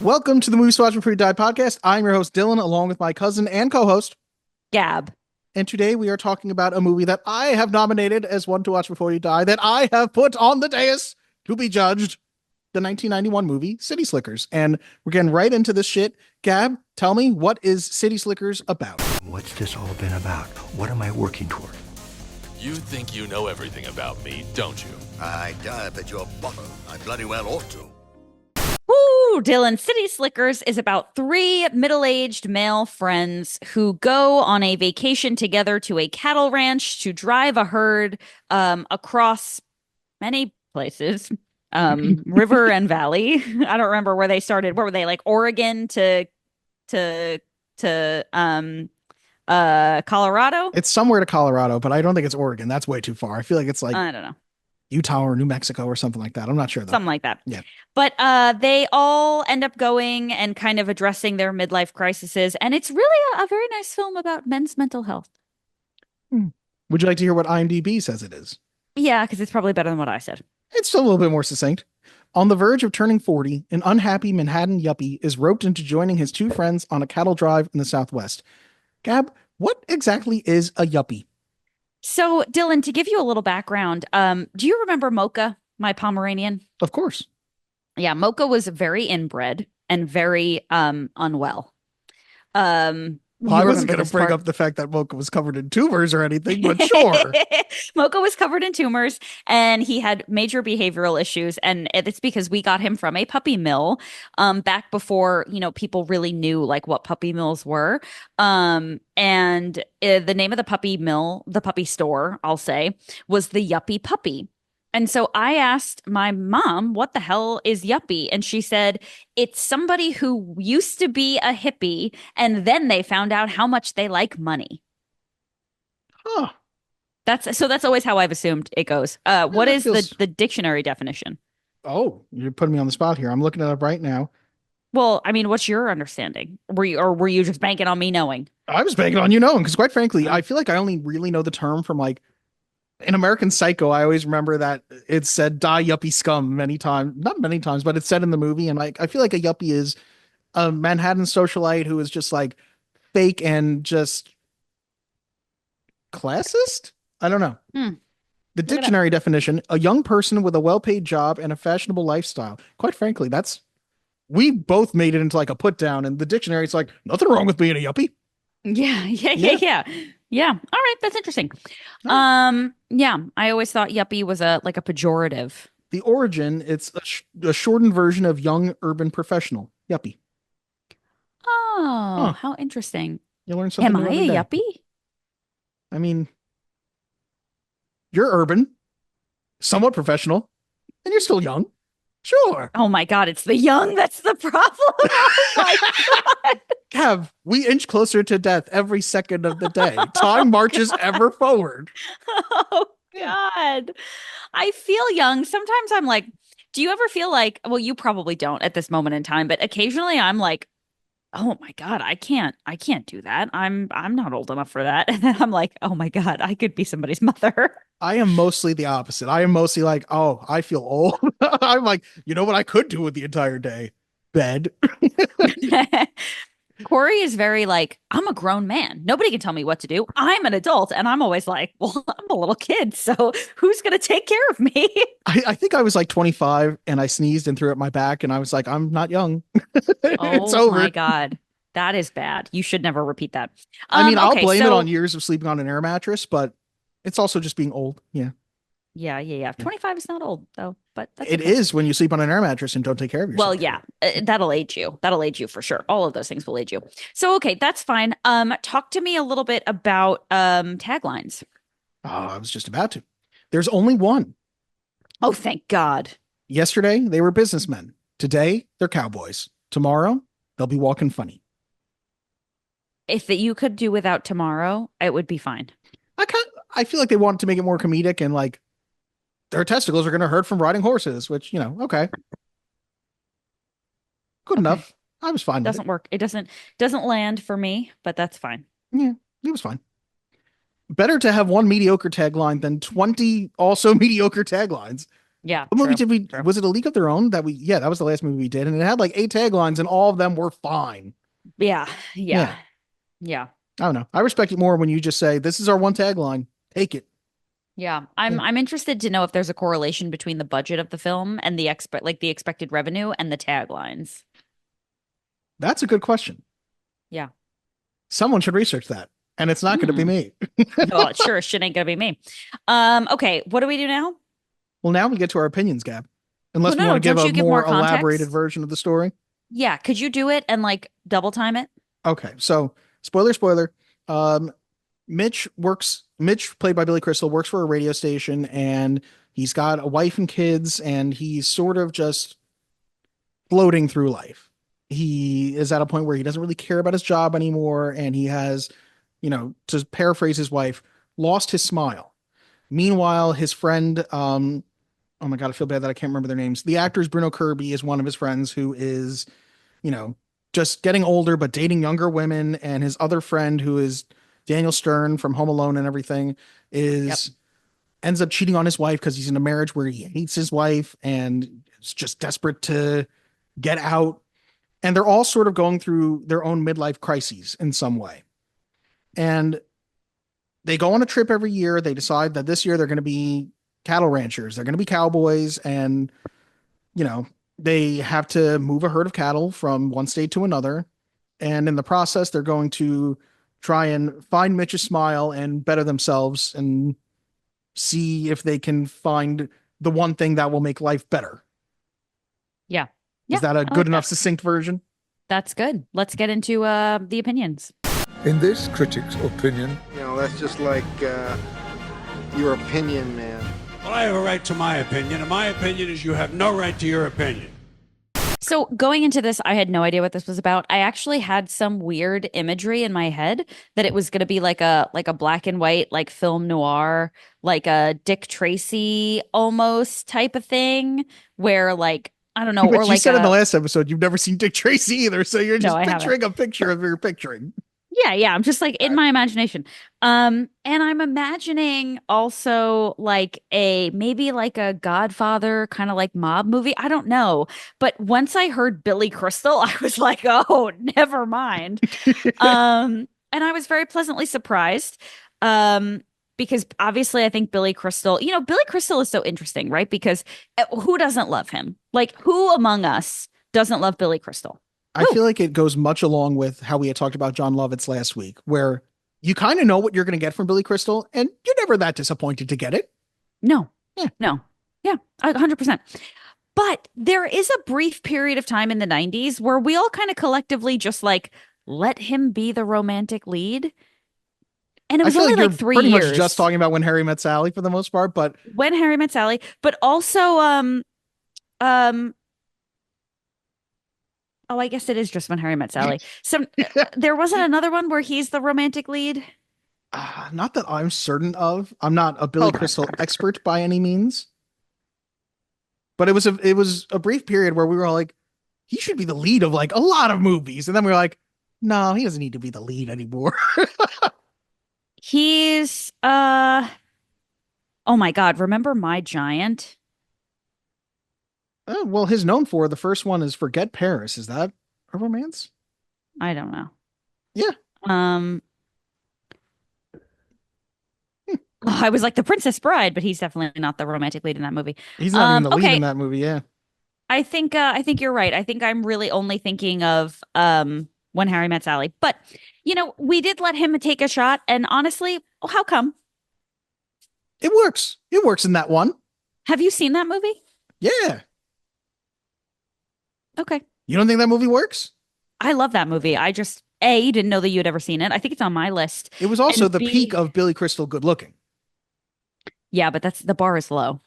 Welcome to the Movie Watch Before You Die podcast. I'm your host, Dylan, along with my cousin and co-host. Gab. And today we are talking about a movie that I have nominated as one to watch before you die, that I have put on the dais to be judged, the 1991 movie City Slickers. And we're getting right into this shit. Gab, tell me, what is City Slickers about? What's this all been about? What am I working toward? You think you know everything about me, don't you? I dive at your bottom. I bloody well ought to. Woo, Dylan. City Slickers is about three middle-aged male friends who go on a vacation together to a cattle ranch to drive a herd across many places, river and valley. I don't remember where they started. Where were they? Like Oregon to Colorado? It's somewhere to Colorado, but I don't think it's Oregon. That's way too far. I feel like it's like I don't know. Utah or New Mexico or something like that. I'm not sure though. Something like that. Yeah. But they all end up going and kind of addressing their midlife crises. And it's really a very nice film about men's mental health. Would you like to hear what IMDb says it is? Yeah, because it's probably better than what I said. It's still a little bit more succinct. On the verge of turning 40, an unhappy Manhattan yuppie is roped into joining his two friends on a cattle drive in the Southwest. Gab, what exactly is a yuppie? So, Dylan, to give you a little background, do you remember Mocha, my Pomeranian? Of course. Yeah, Mocha was very inbred and very unwell. Well, I wasn't going to bring up the fact that Mocha was covered in tumors or anything, but sure. Mocha was covered in tumors and he had major behavioral issues. And it's because we got him from a puppy mill back before, people really knew like what puppy mills were. And the name of the puppy mill, the puppy store, I'll say, was the Yuppie Puppy. And so I asked my mom, what the hell is yuppie? And she said, it's somebody who used to be a hippie and then they found out how much they like money. Huh. That's always how I've assumed it goes. What is the dictionary definition? Oh, you're putting me on the spot here. I'm looking it up right now. Well, I mean, what's your understanding? Were you just banking on me knowing? I was banking on you knowing, because quite frankly, I feel like I only really know the term from like in American Psycho. I always remember that it said "die yuppie scum" many times, not many times, but it's said in the movie. And like, I feel like a yuppie is a Manhattan socialite who is just like fake and just classist. I don't know. The dictionary definition: a young person with a well-paid job and a fashionable lifestyle. Quite frankly, we both made it into like a put down, and the dictionary, it's like nothing wrong with being a yuppie. Yeah. All right, that's interesting. Yeah, I always thought yuppie was a pejorative. The origin, it's a shortened version of young urban professional. Yuppie. Oh, How interesting. You learn something. Am I a yuppie? I mean, you're urban, somewhat professional, and you're still young. Sure. Oh my God, it's the young that's the problem. Oh my God. Kev, we inch closer to death every second of the day. Time marches ever forward. Oh God. I feel young. Sometimes I'm like, do you ever feel like, well, you probably don't at this moment in time, but occasionally I'm like, oh my God, I can't do that. I'm not old enough for that. And then I'm like, oh my God, I could be somebody's mother. I am mostly the opposite. I am mostly like, oh, I feel old. I'm like, you know what I could do with the entire day? Bed. Corey is very like, I'm a grown man. Nobody can tell me what to do. I'm an adult. And I'm always like, well, I'm a little kid. So who's going to take care of me? I think I was like 25 and I sneezed and threw it at my back. And I was like, I'm not young. It's over. Oh my God. That is bad. You should never repeat that. I mean, I'll blame it on years of sleeping on an air mattress, but it's also just being old. Yeah. Yeah. 25 is not old though, but it is when you sleep on an air mattress and don't take care of yourself. Well, yeah, that'll age you. That'll age you for sure. All of those things will age you. So, okay, that's fine. Talk to me a little bit about taglines. Oh, I was just about to. There's only one. Oh, thank God. Yesterday, they were businessmen. Today, they're cowboys. Tomorrow, they'll be walking funny. If you could do without tomorrow, it would be fine. I feel like they wanted to make it more comedic and like their testicles are going to hurt from riding horses, which, okay. Good enough. I was fine. Doesn't work. It doesn't land for me, but that's fine. Yeah, it was fine. Better to have one mediocre tagline than 20 also mediocre taglines. Yeah, What movie true. did we? True. Was it A League of Their Own that we? Yeah, that was the last movie we did, and it had like 8 taglines, and all of them were fine. Yeah, yeah, Yeah, yeah, I don't know. I respect it more when you just say, "This is our one tagline. Take it." yeah. Yeah, I'm interested to know if there's a correlation between the budget of the film and the expected revenue and the taglines. that's a good question. Yeah. Someone should research that, and it's not going to be Hmm. me. Well, it sure as shit ain't gonna be me. Okay, what do we do now? Well, now we get to our opinions, Gab. Well, Unless we no, want no, to give don't a you give more more elaborated context? version of the story. Yeah, could you do it and like double time it? Okay, so spoiler. Um, Mitch, played by Billy Crystal, works for a radio station, and he's got a wife and kids, and he's sort of just floating through life. He is at a point where he doesn't really care about his job anymore, and he has, to paraphrase his wife, lost his smile. Meanwhile, his friend, oh my God, I feel bad that I can't remember their names. The actors Bruno Kirby is one of his friends who is, you know, just getting older but dating younger women, and his other friend who is Daniel Stern from Home Alone and everything Yep. is ends up cheating on his wife because he's in a marriage where he hates his wife and is just desperate to get out. And they're all sort of going through their own midlife crises in some way. And they go on a trip every year. They decide that this year they're going to be cattle ranchers, they're going to be cowboys, and you know, they have to move a herd of cattle from one state to another. And in the process, they're going to try and find Mitch's smile and better themselves and see if they can find the one thing that will make life better. Yeah. Yeah. Is that a I good like enough, that. succinct version? That's good. Let's get into the opinions. In this critic's opinion, That's just like your opinion, man. Well, I have a right to my opinion, and my opinion is you have no right to your opinion. So going into this, I had no idea what this was about. I actually had some weird imagery in my head that it was going to be like a black and white, like film noir, like a Dick Tracy almost type of thing, where like I don't know, Which or you like said in the last episode, you've never seen Dick Tracy either, so you're just No, I haven't. picturing a picture of your picturing. Yeah, I'm just like in my imagination. And I'm imagining also like maybe like a Godfather kind of like mob movie. I don't know. But once I heard Billy Crystal, I was like, oh, never mind. And I was very pleasantly surprised. Because obviously I think Billy Crystal is so interesting, right? Because who doesn't love him? Like who among us doesn't love Billy Crystal? I feel like it goes much along with how we had talked about John Lovitz last week, where you kind of know what you're going to get from Billy Crystal, and you're never that disappointed to get it. No. Yeah. No. Yeah, 100%. But there is a brief period of time in the 90s where we all kind of collectively just like let him be the romantic lead. And it I was feel only like you're like 3 pretty years. much just talking about When Harry Met Sally for the most part, but When Harry Met Sally, but also oh, I guess it is just When Harry Met Sally. There wasn't another one where he's the romantic lead. not that I'm certain of. I'm not a Billy Crystal expert by any means. But it was a brief period where we were all like, he should be the lead of like a lot of movies. And then we were like, no, he doesn't need to be the lead anymore. He's oh my God, remember My Giant? Well, his known for the first one is Forget Paris. Is that a romance? I don't know. Yeah. I was like The Princess Bride, but he's definitely not the romantic lead in that movie. He's not even the lead okay. in that movie. Yeah. I think you're right. I think I'm really only thinking of When Harry Met Sally. But we did let him take a shot, and honestly, how come? It works. It works in that one. Have you seen that movie? Yeah. Okay. You don't think that movie works? I love that movie. I just didn't know that you'd ever seen it. I think it's on my list. It was also And the B, peak of Billy Crystal good looking. Yeah, but the bar is low.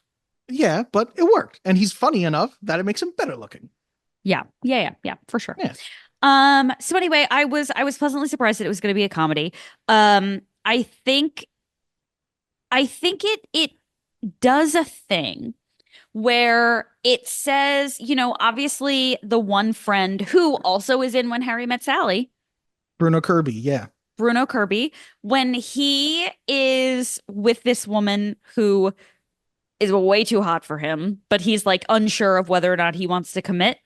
Yeah, but it worked. And he's funny enough that it makes him better looking. Yeah, for sure. Yeah. So anyway, I was pleasantly surprised that it was going to be a comedy. I think it does a thing where it says, obviously the one friend who also is in When Harry Met Sally, Bruno Kirby, yeah. Bruno Kirby, when he is with this woman who is way too hot for him, but he's like unsure of whether or not he wants to commit.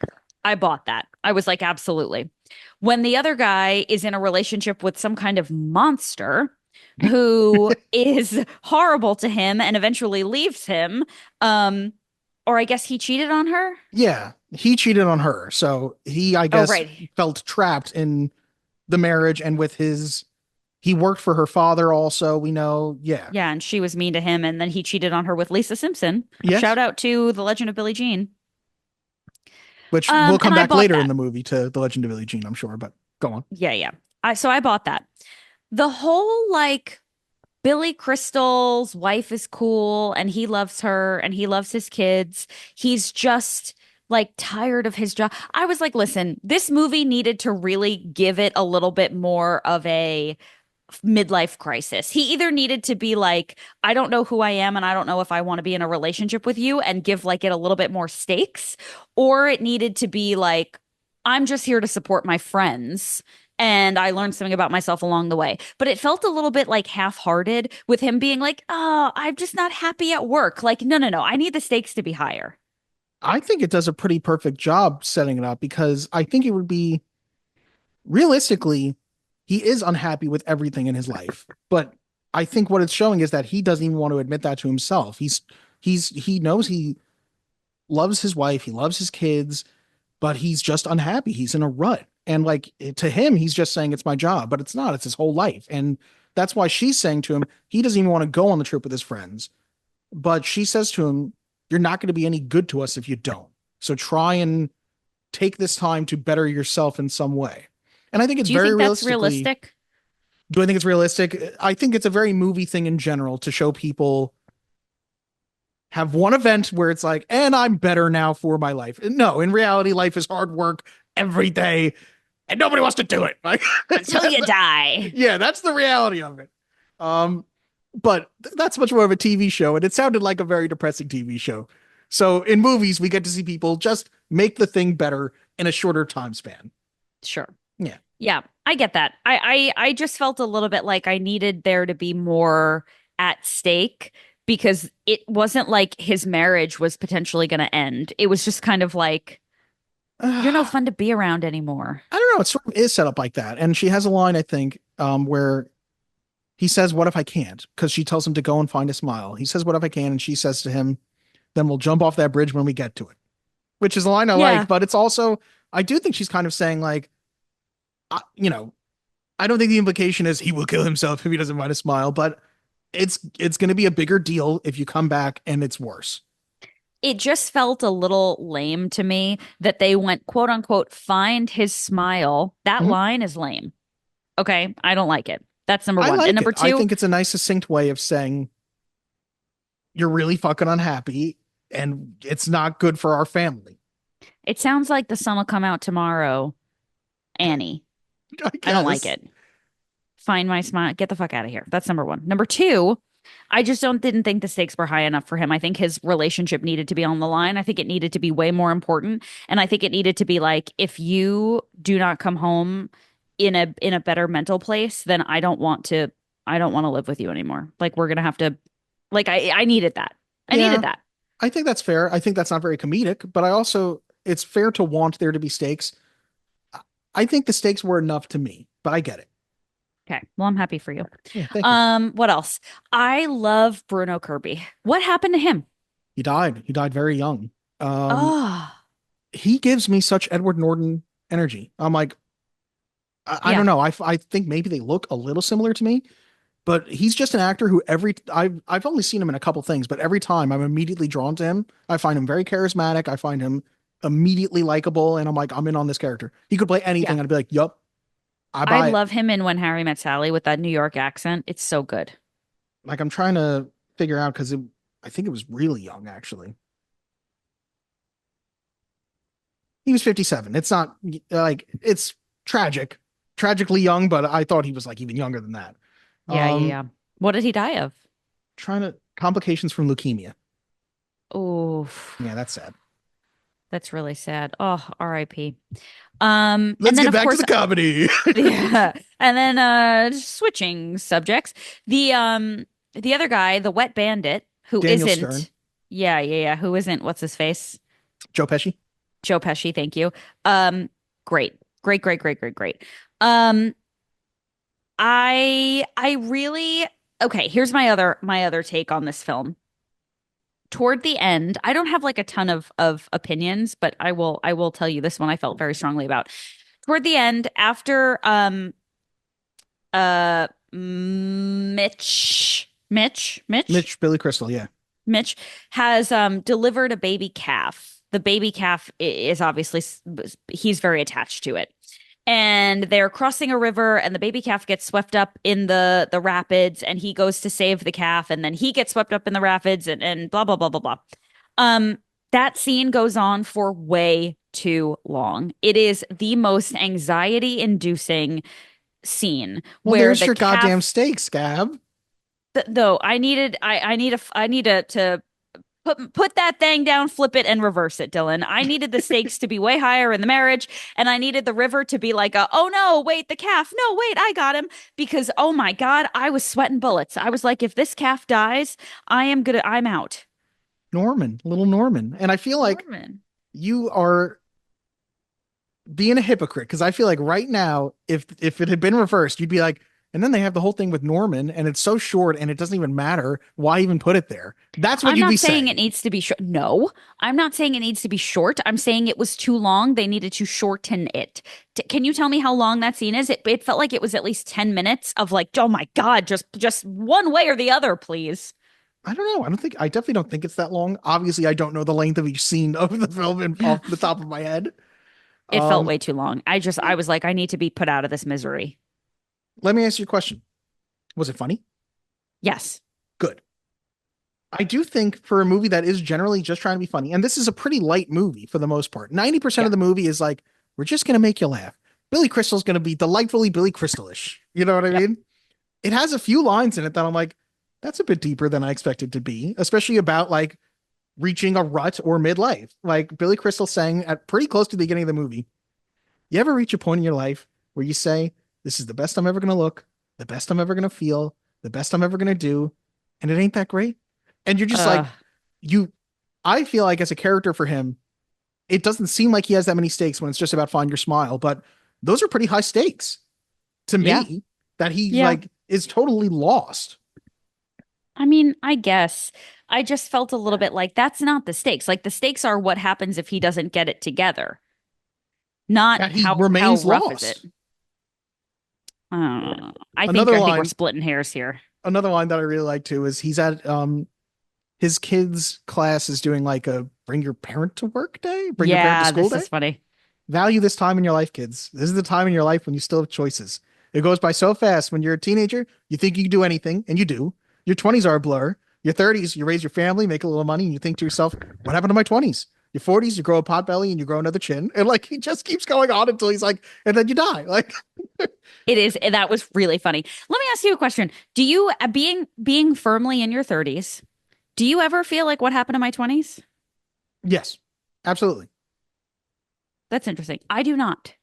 I bought that. I was like, absolutely. When the other guy is in a relationship with some kind of monster who is horrible to him and eventually leaves him, or I guess he cheated on her. Yeah, he cheated on her. So he, I Oh, guess, right. felt trapped in the marriage and with his, he worked for her father also, we know. Yeah. Yeah, and she was mean to him, and then he cheated on her with Lisa Simpson. Yes. Shout out to The Legend of Billie Jean. Which will come And I back bought later that. in the movie to The Legend of Billie Jean, I'm sure, but go on. Yeah, yeah. So I bought that. The whole like Billy Crystal's wife is cool and he loves her and he loves his kids. He's just like tired of his job. I was like, listen, this movie needed to really give it a little bit more of a midlife crisis. He either needed to be like, I don't know who I am and I don't know if I want to be in a relationship with you and give like it a little bit more stakes, or it needed to be like, I'm just here to support my friends and I learned something about myself along the way. But it felt a little bit like half-hearted with him being like, oh, I'm just not happy at work. Like, no, no, no. I need the stakes to be higher. I think it does a pretty perfect job setting it up because I think it would be realistically, he is unhappy with everything in his life. But I think what it's showing is that he doesn't even want to admit that to himself. He knows he loves his wife, he loves his kids, but he's just unhappy. He's in a rut. And like to him, he's just saying it's my job, but it's not, it's his whole life. And that's why she's saying to him, he doesn't even want to go on the trip with his friends. But she says to him, you're not going to be any good to us if you don't. So try and take this time to better yourself in some way. And I think it's Do you very think that's realistic? Do I think it's realistic? I think it's a very movie thing in general to show people have one event where it's like, and I'm better now for my life. No, in reality, life is hard work every day, and nobody wants to do it. Like Until you die. yeah, that's the reality of it. But that's much more of a TV show, and it sounded like a very depressing TV show. So in movies, we get to see people just make the thing better in a shorter time span. Sure. Yeah. Yeah, I get that. I just felt a little bit like I needed there to be more at stake because it wasn't like his marriage was potentially going to end. It was just kind of like, you're no fun to be around anymore. I don't know. It sort of is set up like that. And she has a line, I think, where he says, what if I can't? Because she tells him to go and find a smile. He says, what if I can? And she says to him, then we'll jump off that bridge when we get to it, which is a line I like. But it's also, I do think she's kind of saying like, I don't think the implication is he will kill himself if he doesn't find a smile, but it's going to be a bigger deal if you come back and it's worse. It just felt a little lame to me that they went, quote unquote, find his smile. That line is lame. Okay. I don't like it. That's number one. And number two, I think it's a nice, succinct way of saying you're really fucking unhappy and it's not good for our family. it sounds like the sun will come out tomorrow, Annie. I don't like it. Find my smile. Get the fuck out of here. That's number one. Number two, I just didn't think the stakes were high enough for him. I think his relationship needed to be on the line. I think it needed to be way more important. And I think it needed to be like, if you do not come home in a better mental place, then I don't want to live with you anymore. Like we're gonna have to I needed that. I needed that. I think that's fair. I think that's not very comedic, but it's fair to want there to be stakes. I think the stakes were enough to me, but I get it. Okay. Well, I'm happy for you. Yeah, thank you. What else? I love Bruno Kirby. What happened to him? He died. He died very young. He gives me such Edward Norton energy. I'm like, I don't know. I think maybe they look a little similar to me, but he's just an actor who I've only seen him in a couple things, but every time I'm immediately drawn to him. I find him very charismatic. I find him immediately likable, and I'm like, I'm in on this character. He could play anything, and I'd be like, yup. I love him in When Harry Met Sally with that New York accent. It's so good. Like, I'm trying to figure out because I think it was really young, actually. He was 57. It's not like it's tragically young, but I thought he was like even younger than that. Yeah. What did he die of? Complications from leukemia. Oh, yeah, that's sad. That's really sad. Oh, R.I.P. Let's get back to the comedy. Yeah, and then switching subjects, the other guy, the wet bandit, who Daniel isn't Stern. Yeah. Who isn't? What's his face? Joe Pesci. Joe Pesci. Thank you. Great, great. Um, I really okay. Here's my other take on this film. Toward the end, I don't have like a ton of opinions, but I will tell you this one I felt very strongly about. Toward the end, after Mitch Billy Crystal. Yeah. Mitch has delivered a baby calf. The baby calf is obviously he's very attached to it. And they're crossing a river and the baby calf gets swept up in the rapids and he goes to save the calf and then he gets swept up in the rapids and blah blah blah blah blah. That scene goes on for way too long. It is the most anxiety inducing scene Well, where there's the your calf goddamn stakes, Gab. though I need to put that thing down, flip it, and reverse it, Dylan. I needed the stakes to be way higher in the marriage, and I needed the river to be like, oh no, wait, the calf. No, wait, I got him. Because, oh my God, I was sweating bullets. I was like, if this calf dies, I'm out. Norman, little Norman. And I feel like Norman. you are being a hypocrite because I feel like right now, if it had been reversed, you'd be like, and then they have the whole thing with Norman, and it's so short, and it doesn't even matter. Why even put it there? That's what I'm you'd not be saying saying. it needs to be short. No, I'm not saying it needs to be short. I'm saying it was too long. They needed to shorten it. Can you tell me how long that scene is? It felt like it was at least 10 minutes of like, oh my God, just one way or the other, please. I don't know. I definitely don't think it's that long. Obviously, I don't know the length of each scene of the film off the top of my head. It felt Um, way too long. I was like, I need to be put out of this misery. Let me ask you a question. Was it funny? Yes. Good. I do think for a movie that is generally just trying to be funny, and this is a pretty light movie for the most part. 90% Yeah. of the movie is like, we're just going to make you laugh. Billy Crystal's going to be delightfully Billy Crystal-ish. You know what I Yep. mean? It has a few lines in it that I'm like, that's a bit deeper than I expected to be, especially about like reaching a rut or midlife. Like Billy Crystal saying at pretty close to the beginning of the movie, you ever reach a point in your life where you say, this is the best I'm ever going to look, the best I'm ever going to feel, the best I'm ever going to do, and it ain't that great? And you're just like, Uh, I feel like as a character for him, it doesn't seem like he has that many stakes when it's just about find your smile, but those are pretty high stakes to Yeah. me that he Yeah. like is totally lost. I mean, I guess I just felt a little bit like that's not the stakes. Like the stakes are what happens if he doesn't get it together, not That he how remains rough lost. is it. I don't know. Another I think we're line- splitting hairs here. Another line that I really like too is he's at his kids' class is doing like a bring your parent to work day, bring your parent to school This day. is funny. Value this time in your life, kids. This is the time in your life when you still have choices. It goes by so fast. When you're a teenager, you think you can do anything, and you do. Your 20s are a blur. Your 30s, you raise your family, make a little money, and you think to yourself, what happened to my 20s? Your 40s, you grow a pot belly and you grow another chin. And like he just keeps going on until he's like, and then you die. Like That was really funny. Let me ask you a question. Do you being firmly in your 30s, do you ever feel like what happened to my 20s? yes, absolutely. That's interesting. I do not.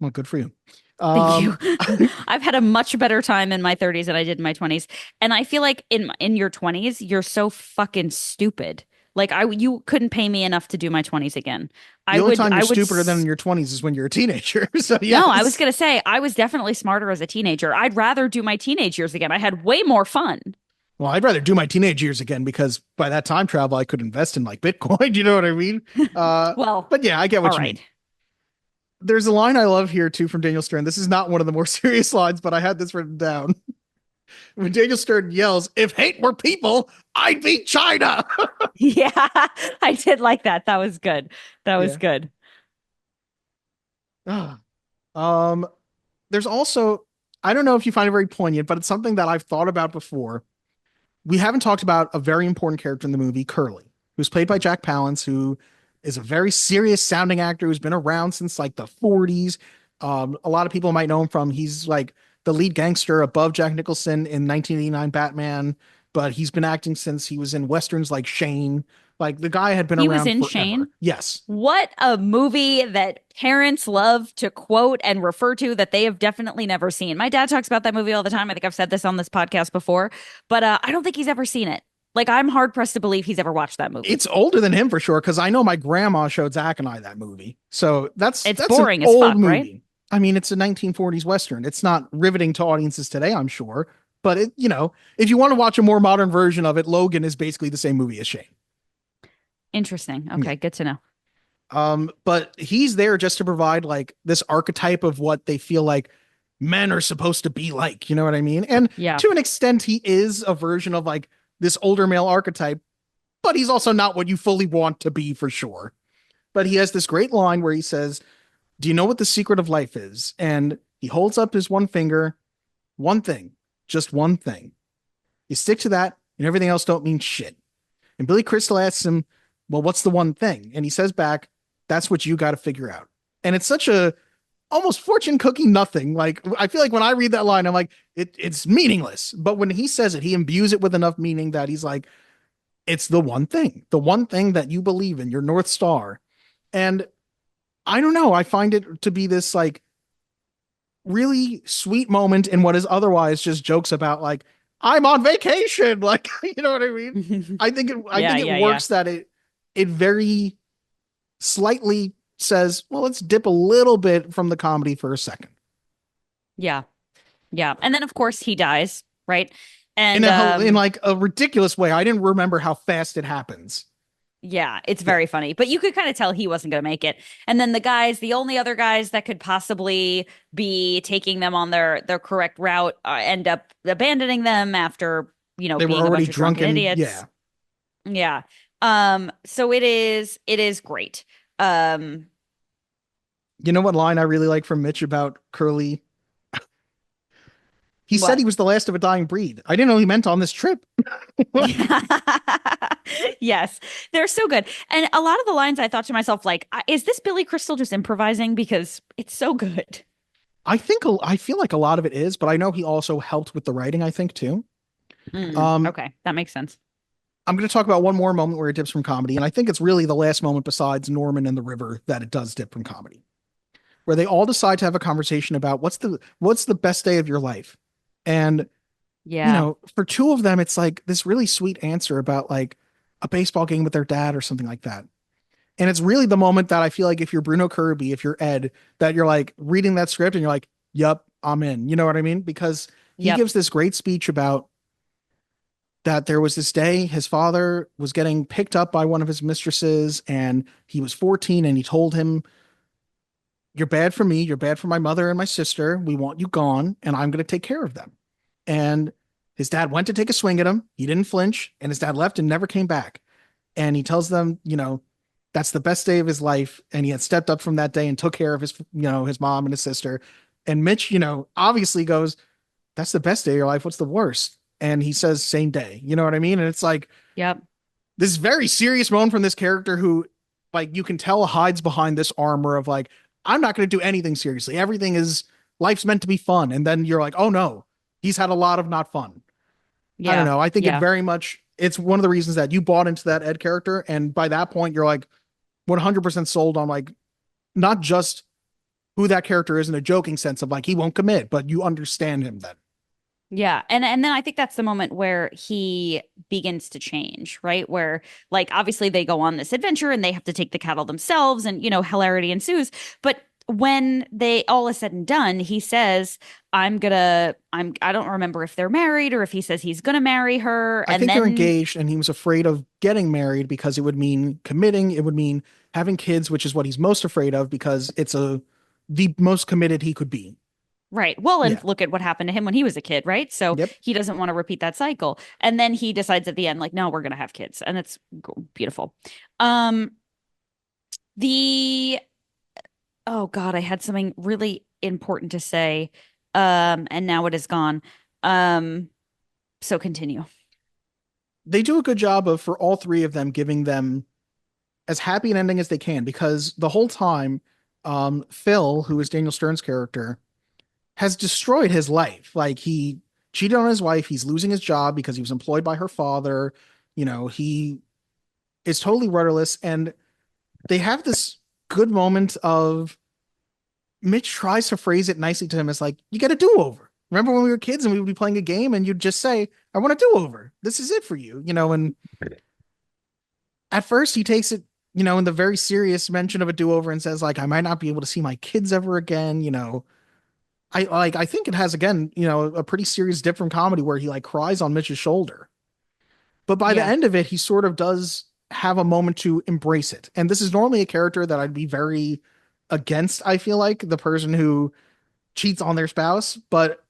Well, good for you. Thank you. I've had a much better time in my 30s than I did in my 20s. And I feel like in your 20s, you're so fucking stupid. Like you couldn't pay me enough to do my 20s again. The only time you're I would stupider than in your 20s is when you're a teenager. So yes. No, I was going to say I was definitely smarter as a teenager. I'd rather do my teenage years again. I had way more fun. Well, I'd rather do my teenage years again because by that time travel, I could invest in like Bitcoin. You know what I mean? Well, but yeah, I get what all you right. mean. There's a line I love here too from Daniel Stern. This is not one of the more serious lines, but I had this written down. When Daniel Stern yells, "If hate were people, I'd beat China." Yeah, I did like that. That was good. That was good. There's also, I don't know if you find it very poignant, but it's something that I've thought about before. We haven't talked about a very important character in the movie, Curly, who's played by Jack Palance, who is a very serious sounding actor who's been around since like the 40s. A lot of people might know him from, he's like the lead gangster above Jack Nicholson in 1989 Batman, but he's been acting since he was in Westerns like Shane. Like the guy had been He around was in forever. Shane? Yes. What a movie that parents love to quote and refer to that they have definitely never seen. My dad talks about that movie all the time. I think I've said this on this podcast before, but I don't think he's ever seen it. Like, I'm hard pressed to believe he's ever watched that movie. It's older than him for sure, because I know my grandma showed Zach and I that movie. So that's boring an as old fuck, movie. right? I mean, it's a 1940s Western. It's not riveting to audiences today, I'm sure. But if you want to watch a more modern version of it, Logan is basically the same movie as Shane. Interesting. Okay, good to know. But he's there just to provide like this archetype of what they feel like men are supposed to be like, you know what I mean? And to an extent, he is a version of like this older male archetype, but he's also not what you fully want to be for sure. But he has this great line where he says, "Do you know what the secret of life is?" And he holds up his one finger, one thing, just one thing. You stick to that, and everything else don't mean shit. And Billy Crystal asks him, "Well, what's the one thing?" And he says back, "That's what you got to figure out." And it's such a almost fortune cookie nothing. Like, I feel like when I read that line, I'm like, it's meaningless. But when he says it, he imbues it with enough meaning that he's like, it's the one thing that you believe in, your North Star. And I don't know, I find it to be this like really sweet moment in what is otherwise just jokes about like, I'm on vacation. Like, you know what I mean? I think it works that it very slightly says, well, let's dip a little bit from the comedy for a second. Yeah. Yeah. And then of course he dies, right? And in like a ridiculous way. I didn't remember how fast it happens. Yeah, it's very funny, but you could kind of tell he wasn't going to make it. And then the only other guys that could possibly be taking them on their correct route end up abandoning them after, they being were already a bunch of drunken idiots. Yeah. Yeah. So it is great. You know what line I really like from Mitch about Curly? He said he was the last of a dying breed. I didn't know he meant on this trip. Yes, they're so good. And a lot of the lines I thought to myself, like, is this Billy Crystal just improvising? Because it's so good. I feel like a lot of it is, but I know he also helped with the writing, I think, too. Okay, that makes sense. I'm going to talk about one more moment where it dips from comedy. And I think it's really the last moment besides Norman and the river that it does dip from comedy, where they all decide to have a conversation about what's the best day of your life. And, for two of them, it's like this really sweet answer about like a baseball game with their dad or something like that. And it's really the moment that I feel like if you're Bruno Kirby, if you're Ed, that you're like reading that script and you're like, yep, I'm in. You know what I mean? Because he gives this great speech about that there was this day his father was getting picked up by one of his mistresses and he was 14 and he told him, "You're bad for me. You're bad for my mother and my sister. We want you gone and I'm going to take care of them." And his dad went to take a swing at him. He didn't flinch and his dad left and never came back. And he tells them, that's the best day of his life. And he had stepped up from that day and took care of his mom and his sister. And Mitch, obviously goes, "That's the best day of your life. What's the worst?" And he says, "Same day." You know what I mean? And it's like, yep, this very serious moment from this character who, like, you can tell hides behind this armor of like, I'm not going to do anything seriously. Life's meant to be fun. And then you're like, oh no, he's had a lot of not fun. I don't know. I think it's one of the reasons that you bought into that Ed character. And by that point, you're like 100% sold on like, not just who that character is in a joking sense of like, he won't commit, but you understand him then. Yeah. And then I think that's the moment where he begins to change, right? Where like, obviously they go on this adventure and they have to take the cattle themselves and, hilarity ensues. But when they all is said and done, he says, I don't remember if they're married or if he says he's going to marry her. I think they're engaged and he was afraid of getting married because it would mean committing. It would mean having kids, which is what he's most afraid of because it's the most committed he could be. Right. Well, and look at what happened to him when he was a kid, right? So he doesn't want to repeat that cycle. And then he decides at the end, like, no, we're going to have kids. And it's beautiful. Oh God, I had something really important to say. And now it is gone. So continue. They do a good job of, for all three of them, giving them as happy an ending as they can, because the whole time, Phil, who is Daniel Stern's character, has destroyed his life. Like, he cheated on his wife. He's losing his job because he was employed by her father. He is totally rudderless. And they have this good moment of Mitch tries to phrase it nicely to him as like, you get a do-over. Remember when we were kids and we would be playing a game and you'd just say, I want a do-over. This is it for you, and at first he takes it, in the very serious mention of a do-over and says like, I might not be able to see my kids ever again, I think it has again, a pretty serious dip from comedy where he like cries on Mitch's shoulder. But by the Yeah. end of it, he sort of does have a moment to embrace it. And this is normally a character that I'd be very against, I feel like, the person who cheats on their spouse, but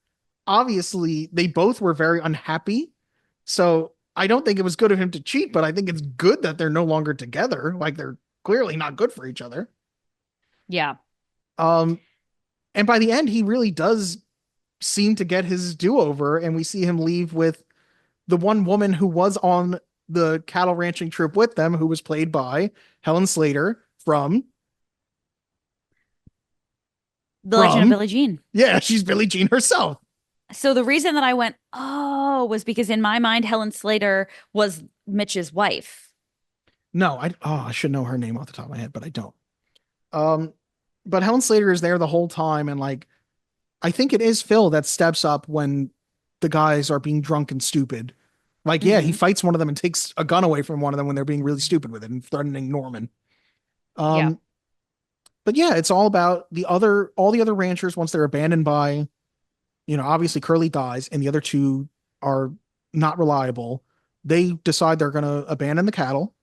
obviously they both were very unhappy. So I don't think it was good of him to cheat, but I think it's good that they're no longer together. Like they're clearly not good for each other. Yeah. Um, and by the end, he really does seem to get his do-over, and we see him leave with the one woman who was on the cattle ranching trip with them, who was played by Helen Slater from The Legend of Billie Jean. Yeah, she's Billie Jean herself. So the reason that I went, oh, was because in my mind, Helen Slater was Mitch's wife. No, I should know her name off the top of my head, but I don't. But Helen Slater is there the whole time, and like I think it is Phil that steps up when the guys are being drunk and stupid. Like, yeah, he fights one of them and takes a gun away from one of them when they're being really stupid with it and threatening Norman. Yeah. But yeah, it's all about all the other ranchers once they're abandoned by, obviously Curly dies and the other two are not reliable. They decide they're going to abandon the cattle.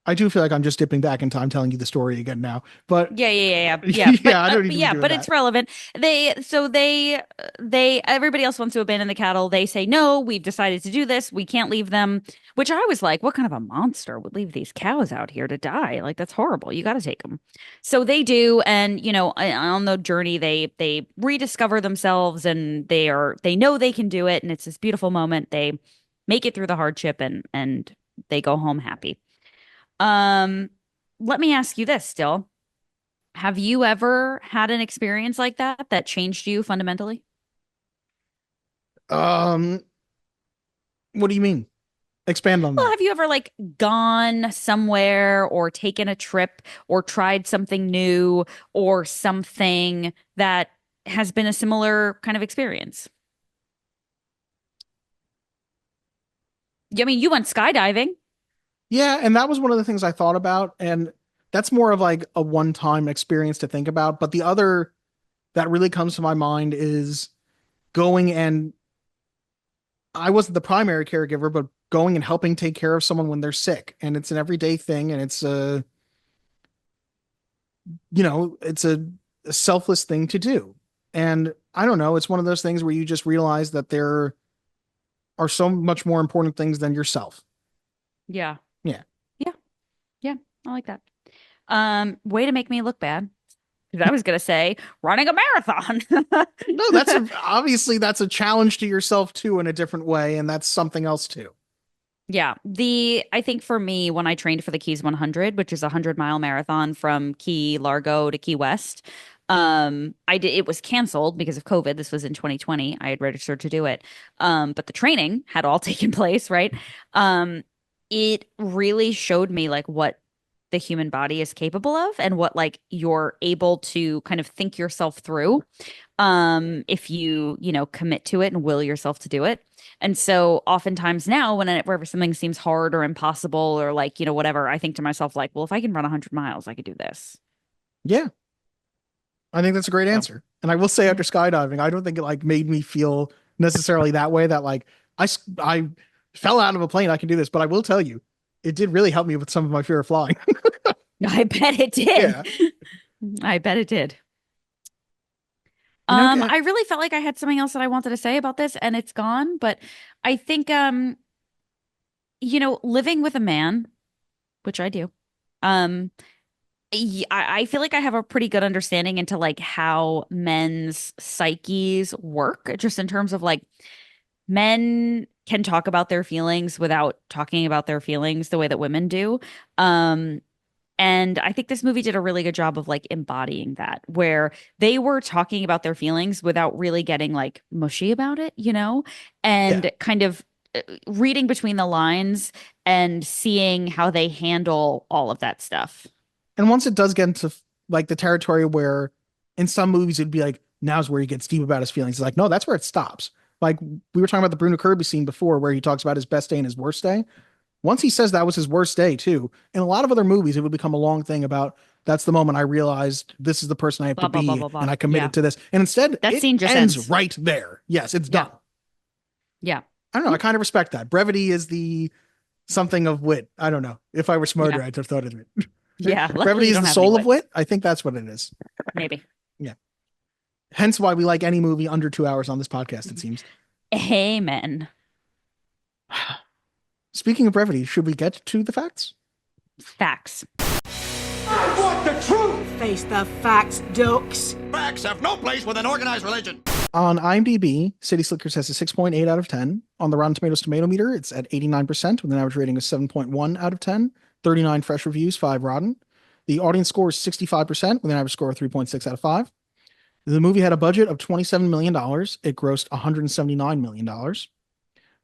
I do feel like I'm just dipping back in time telling you the story again now, but Yeah. But, I don't even yeah, do but that. it's relevant. Everybody else wants to abandon the cattle. They say, no, we've decided to do this. We can't leave them, which I was like, what kind of a monster would leave these cows out here to die? Like, that's horrible. You got to take them. So they do. And, on the journey, they rediscover themselves and they know they can do it. And it's this beautiful moment. They make it through the hardship and they go home happy. Let me ask you this still. Have you ever had an experience like that changed you fundamentally? What do you mean? Expand on Well, that. have you ever like gone somewhere or taken a trip or tried something new or something that has been a similar kind of experience? I mean, you went skydiving. Yeah, and that was one of the things I thought about, and that's more of like a one-time experience to think about. But the other that really comes to my mind is going and I wasn't the primary caregiver, but going and helping take care of someone when they're sick. And it's an everyday thing, and it's it's a selfless thing to do. And I don't know, it's one of those things where you just realize that there are so much more important things than yourself. Yeah. Yeah. Yeah. I like that. Way to make me look bad. 'Cause I was gonna say running a marathon. No, obviously that's a challenge to yourself too in a different way, and that's something else too. Yeah. I think for me, when I trained for the Keys 100, which is a 100-mile marathon from Key Largo to Key West, it was canceled because of COVID. This was in 2020. I had registered to do it. But the training had all taken place, right? It really showed me like what the human body is capable of and what like you're able to kind of think yourself through if you commit to it and will yourself to do it. And so oftentimes now whenever something seems hard or impossible or like whatever, I think to myself like, well, if I can run 100 miles I could do this. Yeah, I think that's a great answer. And I will say after skydiving, I don't think it like made me feel necessarily that way, that like I fell out of a plane, I can do this. But I will tell you, it did really help me with some of my fear of flying. I bet it did. Yeah. I bet it did. Okay. I really felt like I had something else that I wanted to say about this and it's gone, but I think living with a man, which I do, I feel like I have a pretty good understanding into like how men's psyches work, just in terms of like men can talk about their feelings without talking about their feelings the way that women do. And I think this movie did a really good job of like embodying that, where they were talking about their feelings without really getting like mushy about it, and kind of reading between the lines and seeing how they handle all of that stuff. And once it does get into like the territory where in some movies it'd be like, Now's where he gets deep about his feelings. He's like, no, that's where it stops. Like we were talking about the Bruno Kirby scene before where he talks about his best day and his worst day. Once he says that was his worst day too, in a lot of other movies, it would become a long thing about that's the moment I realized this is the person I have Blah, to blah, blah, be blah, blah. and I Yeah. committed to this. And instead, That it scene just ends ends. right there. Yes, it's Yeah. done. Yeah. I don't know. I kind of respect that. Brevity is the something of wit. I don't know. If I were smarter, Yeah. I'd have thought of it. Yeah. Luckily Brevity you is don't the have any soul of wit. wit. I think that's what it is. Maybe. Hence why we like any movie under 2 hours on this podcast, it seems. Amen. Speaking of brevity, should we get to the facts? Facts. I want the truth. Face the facts, ducks. Facts have no place with an organized religion. On IMDb, City Slickers has a 6.8 out of 10. On the Rotten Tomatoes tomato meter, it's at 89% with an average rating of 7.1 out of 10. 39 fresh reviews, 5 rotten. The audience score is 65% with an average score of 3.6 out of 5. The movie had a budget of $27 million. It grossed $179 million.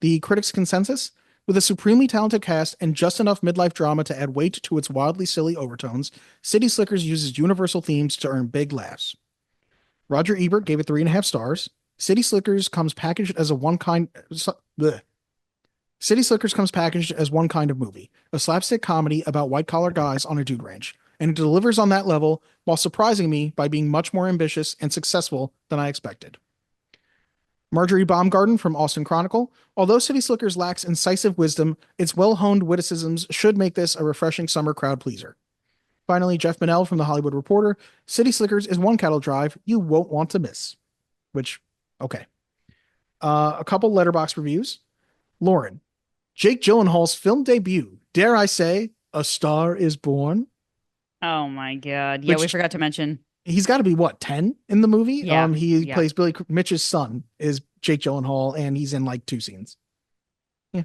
The critics' consensus, with a supremely talented cast and just enough midlife drama to add weight to its wildly silly overtones, City Slickers uses universal themes to earn big laughs. Roger Ebert gave it 3.5 stars. City Slickers comes packaged as one kind of movie, a slapstick comedy about white-collar guys on a dude ranch, and it delivers on that level while surprising me by being much more ambitious and successful than I expected. Marjorie Baumgarten from Austin Chronicle, although City Slickers lacks incisive wisdom, its well-honed witticisms should make this a refreshing summer crowd pleaser. Finally, Jeff Minnell from The Hollywood Reporter, City Slickers is one cattle drive you won't want to miss. Which, okay. A couple letterbox reviews. Lauren, Jake Gyllenhaal's film debut, dare I say, A Star is Born? Oh my God. Yeah, we Which- forgot to mention. He's got to be, what, 10 in the movie? Yeah, He yeah. plays Billy, Mitch's son is Jake Gyllenhaal, and he's in like 2 scenes. Yeah.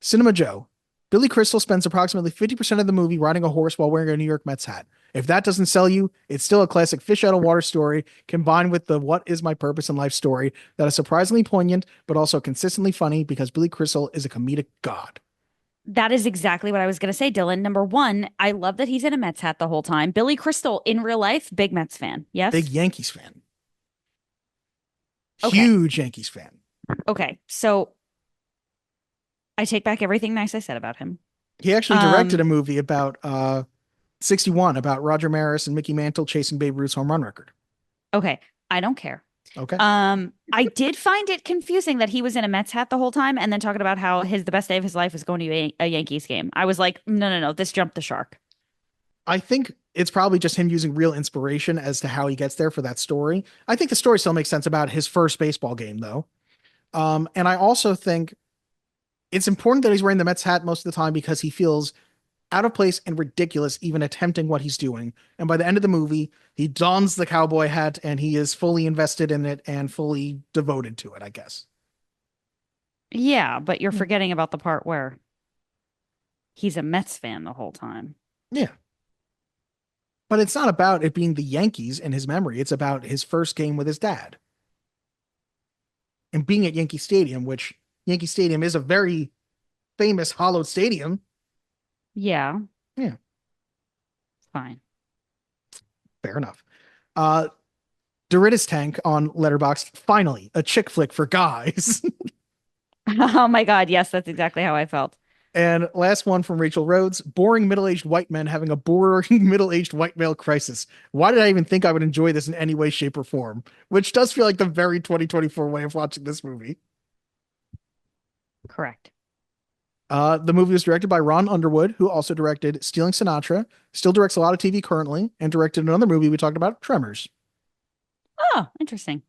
Cinema Joe, Billy Crystal spends approximately 50% of the movie riding a horse while wearing a New York Mets hat. If that doesn't sell you, it's still a classic fish out of water story combined with the what is my purpose in life story that is surprisingly poignant, but also consistently funny because Billy Crystal is a comedic god. That is exactly what I was going to say, Dylan. Number one, I love that he's in a Mets hat the whole time. Billy Crystal, in real life, big Mets fan. Yes? Big Yankees fan. Okay. Huge Yankees fan. Okay, so I take back everything nice I said about him. He actually directed a movie about 61 about Roger Maris and Mickey Mantle chasing Babe Ruth's home run record. Okay, I don't care. Okay. I did find it confusing that he was in a Mets hat the whole time and then talking about how the best day of his life was going to a Yankees game. I was like, no, this jumped the shark. I think it's probably just him using real inspiration as to how he gets there for that story. I think the story still makes sense about his first baseball game, though. And I also think it's important that he's wearing the Mets hat most of the time because he feels out of place and ridiculous even attempting what he's doing. And by the end of the movie, he dons the cowboy hat and he is fully invested in it and fully devoted to it, I guess. Yeah, but you're forgetting about the part where he's a Mets fan the whole time. Yeah. But it's not about it being the Yankees in his memory. It's about his first game with his dad. And being at Yankee Stadium, which Yankee Stadium is a very famous hollowed stadium. Yeah. Yeah. Fine. Fair enough. Doritos Tank on Letterboxd. Finally, a chick flick for guys. Oh my God. Yes, that's exactly how I felt. And last one from Rachel Rhodes. Boring middle-aged white men having a boring middle-aged white male crisis. Why did I even think I would enjoy this in any way, shape, or form? Which does feel like the very 2024 way of watching this movie. Correct. The movie was directed by Ron Underwood, who also directed Stealing Sinatra, still directs a lot of TV currently, and directed another movie we talked about, Tremors. Oh, interesting.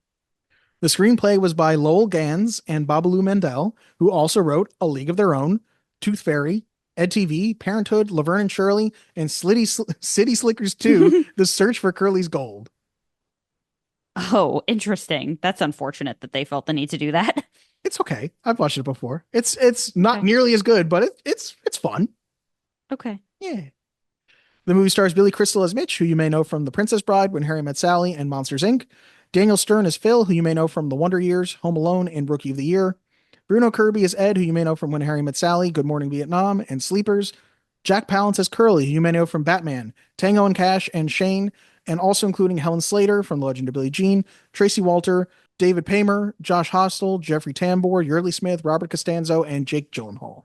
The screenplay was by Lowell Gans and Babalu Mandel, who also wrote A League of Their Own, Tooth Fairy, Ed TV, Parenthood, Laverne and Shirley, and City Slickers 2, The Search for Curly's Gold. Oh, interesting. That's unfortunate that they felt the need to do that. It's okay. I've watched it before. It's not nearly as good, but it's fun. Okay. Yeah. The movie stars Billy Crystal as Mitch, who you may know from The Princess Bride, When Harry Met Sally, and Monsters, Inc. Daniel Stern as Phil, who you may know from The Wonder Years, Home Alone, and Rookie of the Year. Bruno Kirby as Ed, who you may know from When Harry Met Sally, Good Morning Vietnam, and Sleepers. Jack Palance as Curly, who you may know from Batman, Tango and Cash, and Shane. and also including Helen Slater from The Legend of Billie Jean, Tracy Walter, David Paymer, Josh Hostel, Jeffrey Tambor, Yeardley Smith, Robert Costanzo, and Jake Gyllenhaal.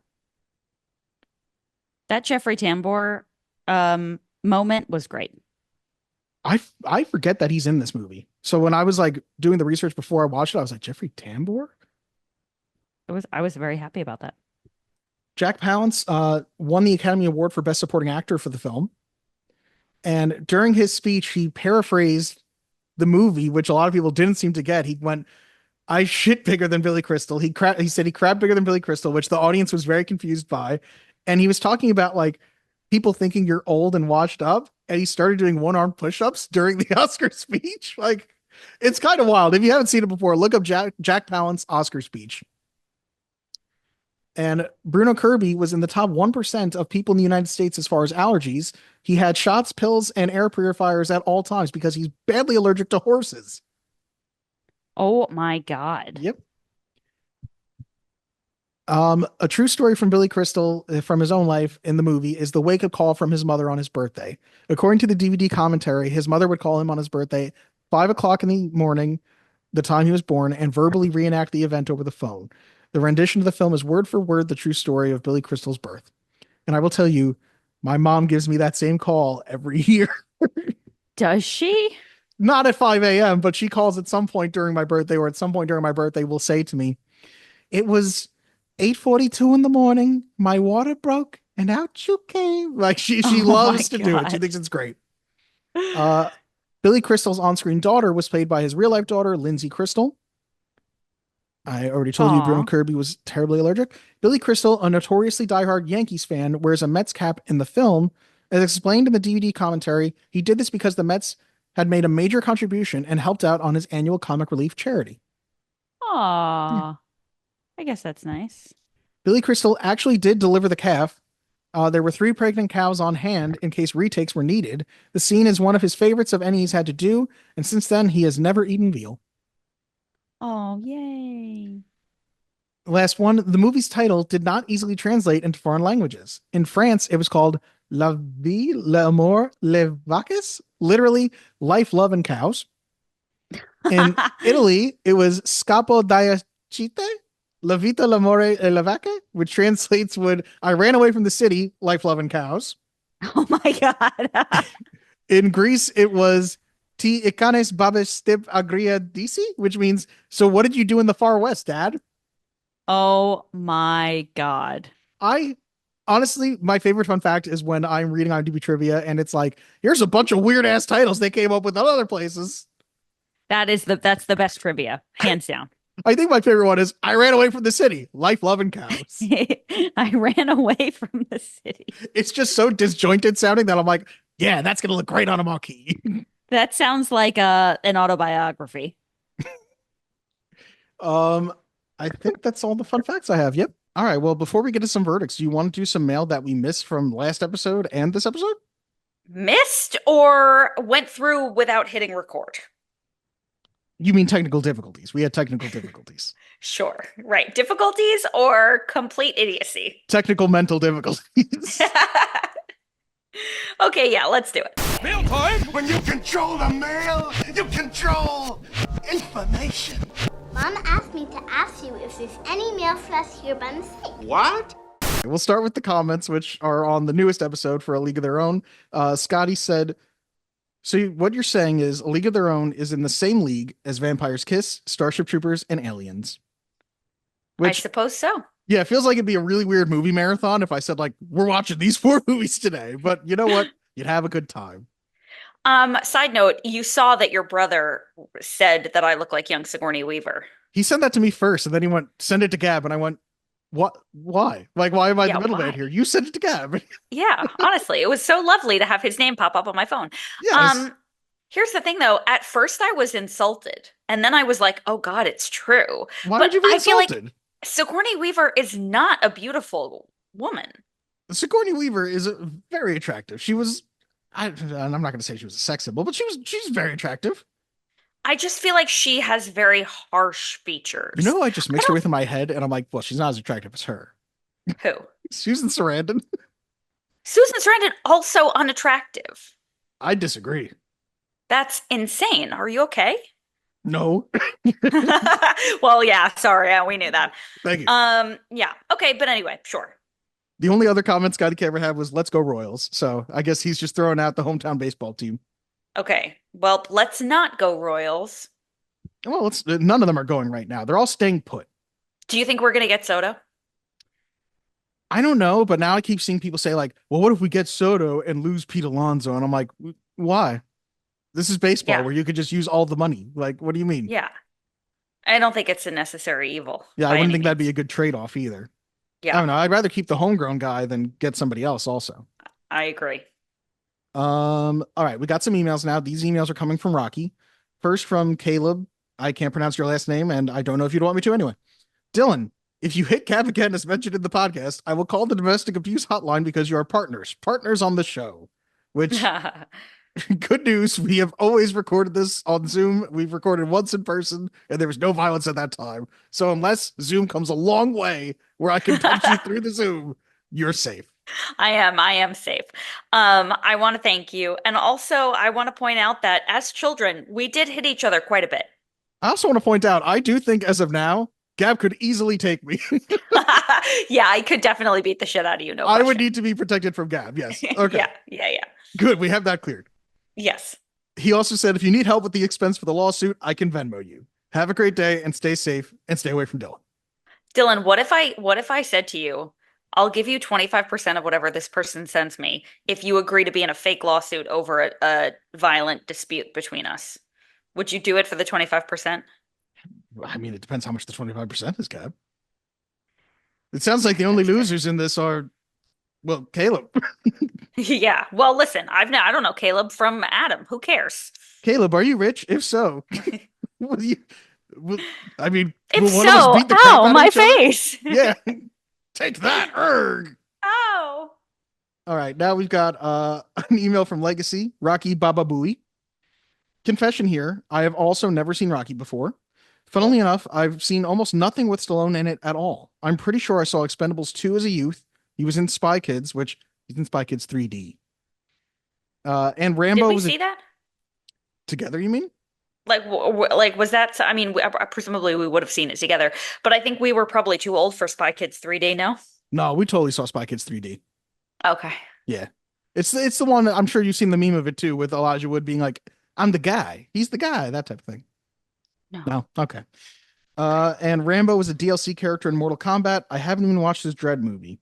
That Jeffrey Tambor moment was great. I forget that he's in this movie. So when I was like doing the research before I watched it, I was like, Jeffrey Tambor? I was very happy about that. Jack Palance won the Academy Award for Best Supporting Actor for the film. And during his speech, he paraphrased the movie, which a lot of people didn't seem to get. He went, I shit bigger than Billy Crystal. He said he crabbed bigger than Billy Crystal, which the audience was very confused by. And he was talking about like people thinking you're old and washed up. And he started doing one-arm push-ups during the Oscar speech. Like, it's kind of wild. If you haven't seen it before, look up Jack Palance Oscar speech. And Bruno Kirby was in the top 1% of people in the United States as far as allergies. He had shots, pills, and air purifiers at all times because he's badly allergic to horses. Oh my God. Yep. A true story from Billy Crystal from his own life in the movie is the wake-up call from his mother on his birthday. According to the DVD commentary, his mother would call him on his birthday, 5 o'clock in the morning, the time he was born, and verbally reenact the event over the phone. The rendition of the film is word for word the true story of Billy Crystal's birth. And I will tell you, my mom gives me that same call every year. Does she? Not at 5 a.m., but she calls at some point during my birthday, or at some point during my birthday will say to me, it was 8:42 in the morning, my water broke, and out you came. Like she loves to do it. She thinks it's great. Billy Crystal's on-screen daughter was played by his real-life daughter, Lindsay Crystal. I already told you Bruno Kirby was terribly allergic. Billy Crystal, a notoriously diehard Yankees fan, wears a Mets cap in the film. As explained in the DVD commentary, he did this because the Mets had made a major contribution and helped out on his annual comic relief charity. Aw. I guess that's nice. Billy Crystal actually did deliver the calf. There were 3 pregnant cows on hand in case retakes were needed. The scene is one of his favorites of any he's had to do, and since then he has never eaten veal. Oh, yay. Last one, the movie's title did not easily translate into foreign languages. In France, it was called La vie, l'amour, les vaches, literally life, love, and cows. In Italy, it was Scappo d'Aiacite, La vita, l'amore, e le vacche, which translates with I ran away from the city, life, love, and cows. Oh my God. In Greece, it was Ti ikanes babes stip agria disi, which means, so what did you do in the far west, Dad? Oh my God. I honestly, my favorite fun fact is when I'm reading IMDb trivia and it's like, here's a bunch of weird ass titles they came up with in other places. That's the best trivia, hands down. I think my favorite one is I ran away from the city, life, love, and cows. I ran away from the city. It's just so disjointed sounding that I'm like, yeah, that's gonna look great on a marquee. That sounds like an autobiography. I think that's all the fun facts I have. Yep. All right. Well, before we get to some verdicts, do you want to do some mail that we missed from last episode and this episode? Missed or went through without hitting record? You mean technical difficulties? We had technical difficulties. Sure. Right. Difficulties or complete idiocy? Technical mental difficulties. Okay, yeah, let's do it. Mail time! When you control the mail, you control information. Mom asked me to ask you if there's any mail for us here by mistake. What? We'll start with the comments, which are on the newest episode for A League of Their Own. Scotty said, so what you're saying is A League of Their Own is in the same league as Vampire's Kiss, Starship Troopers, and Aliens. I suppose so. Yeah, it feels like it'd be a really weird movie marathon if I said, like, we're watching these 4 movies today. But you know what? You'd have a good time. Side note, you saw that your brother said that I look like young Sigourney Weaver. He sent that to me first, and then he went, send it to Gab. And I went, what? Why? Like, why am I the middleman here? You sent it to Gab. Yeah, honestly, it was so lovely to have his name pop up on my phone. Yes. Here's the thing, though. At first, I was insulted. And then I was like, oh, God, it's true. Why would you be insulted? Sigourney Weaver is not a beautiful woman. Sigourney Weaver is very attractive. She was, I'm not going to say she was a sex symbol, but she's very attractive. I just feel like she has very harsh features. You know, I just mixed her with in my head, and I'm like, well, she's not as attractive as her. Who? Susan Sarandon. Susan Sarandon, also unattractive. I disagree. That's insane. Are you okay? No. Well, yeah, sorry. Yeah, we knew that. Thank you. Yeah. Okay, but anyway, sure. The only other comment Scotty Cameron had was "Let's go Royals." So I guess he's just throwing out the hometown baseball team. Okay. Well, let's not go Royals. Well, none of them are going right now. They're all staying put. Do you think we're gonna get Soto? I don't know, but now I keep seeing people say like, "Well, what if we get Soto and lose Pete Alonso?" And I'm like, "Why? This is baseball where you could just use all the money. Like, what do you mean?" Yeah. I don't think it's a necessary evil. Yeah, I wouldn't think that'd be a good trade-off either. Yeah. I don't know. I'd rather keep the homegrown guy than get somebody else also. I agree. All right, we got some emails now. These emails are coming from Rocky. First from Caleb. I can't pronounce your last name, and I don't know if you'd want me to anyway. Dylan, if you hit Cab again as mentioned in the podcast, I will call the domestic abuse hotline because you are partners on the show. Which, good news, we have always recorded this on Zoom. We've recorded once in person, and there was no violence at that time. So unless Zoom comes a long way where I can punch you through the Zoom, you're safe. I am safe. I want to thank you. And also I want to point out that as children, we did hit each other quite a bit. I also want to point out, I do think as of now, Gab could easily take me. Yeah, I could definitely beat the shit out of you. No I question. would need to be protected from Gab. Yes. Okay. Yeah. Good. We have that cleared. Yes. He also said, if you need help with the expense for the lawsuit, I can Venmo you. Have a great day and stay safe and stay away from Dylan. Dylan, what if I said to you, I'll give you 25% of whatever this person sends me if you agree to be in a fake lawsuit over a violent dispute between us? Would you do it for the 25%? I mean, it depends how much the 25% is, Gab. It sounds like the only losers in this are, well, Caleb. Yeah. Well, listen, I don't know Caleb from Adam. Who cares? Caleb, are you rich? If so, I mean, if will one of us so, beat the crap out ow, of my each other? face. Yeah. Take that. Erg. Oh. All right. Now we've got an email from Legacy, Rocky Baba Booey. Confession here. I have also never seen Rocky before. Funnily enough, I've seen almost nothing with Stallone in it at all. I'm pretty sure I saw Expendables 2 as a youth. He was in Spy Kids, which he's in Spy Kids 3D. And Rambo Did we was see that? Together, you mean? Like was that? I mean, presumably we would have seen it together, but I think we were probably too old for Spy Kids 3D. No, we totally saw Spy Kids 3D. Okay. Yeah, it's the one. I'm sure you've seen the meme of it too, with Elijah Wood being like, "I'm the guy. He's the guy." That type of thing. No. Okay. And Rambo was a DLC character in Mortal Kombat. I haven't even watched his Dread movie.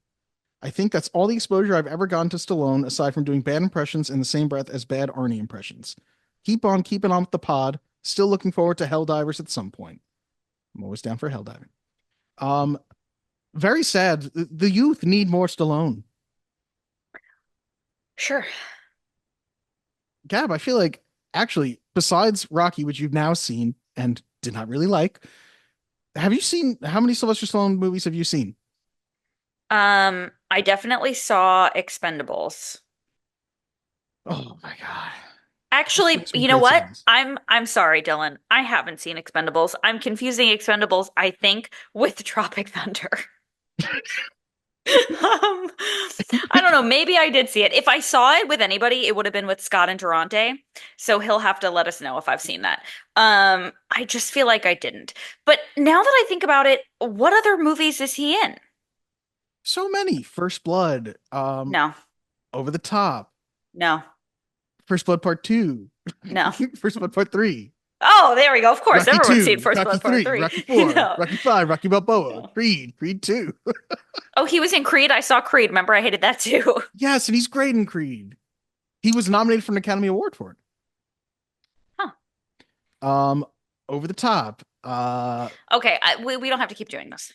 I think that's all the exposure I've ever gotten to Stallone, aside from doing bad impressions in the same breath as bad Arnie impressions. Keep on keeping on with the pod. Still looking forward to Helldivers at some point. I'm always down for Helldiving. Very sad. The youth need more Stallone. Sure. Gab, I feel like, actually, besides Rocky, which you've now seen and did not really like, have you seen, how many Sylvester Stallone movies have you seen? I definitely saw Expendables. Oh my God. Actually, you know what? I'm sorry, Dylan. I haven't seen Expendables. I'm confusing Expendables, I think, with Tropic Thunder. I don't know. Maybe I did see it. If I saw it with anybody, it would have been with Scott Interrante. So he'll have to let us know if I've seen that. I just feel like I didn't. But now that I think about it, what other movies is he in? So many. First Blood. No. Over the Top. No. First Blood Part 2. No. First Blood Part 3. Oh, there we go. Of course, Rocky everyone's 2, seen First Rocky Blood Part 3, 3. Rocky 4, No. Rocky 5, Rocky Balboa, No. Creed 2. Oh, he was in Creed. I saw Creed. Remember, I hated that too. Yes, and he's great in Creed. He was nominated for an Academy Award for it. Huh. Over the Top. Okay, we don't have to keep doing this.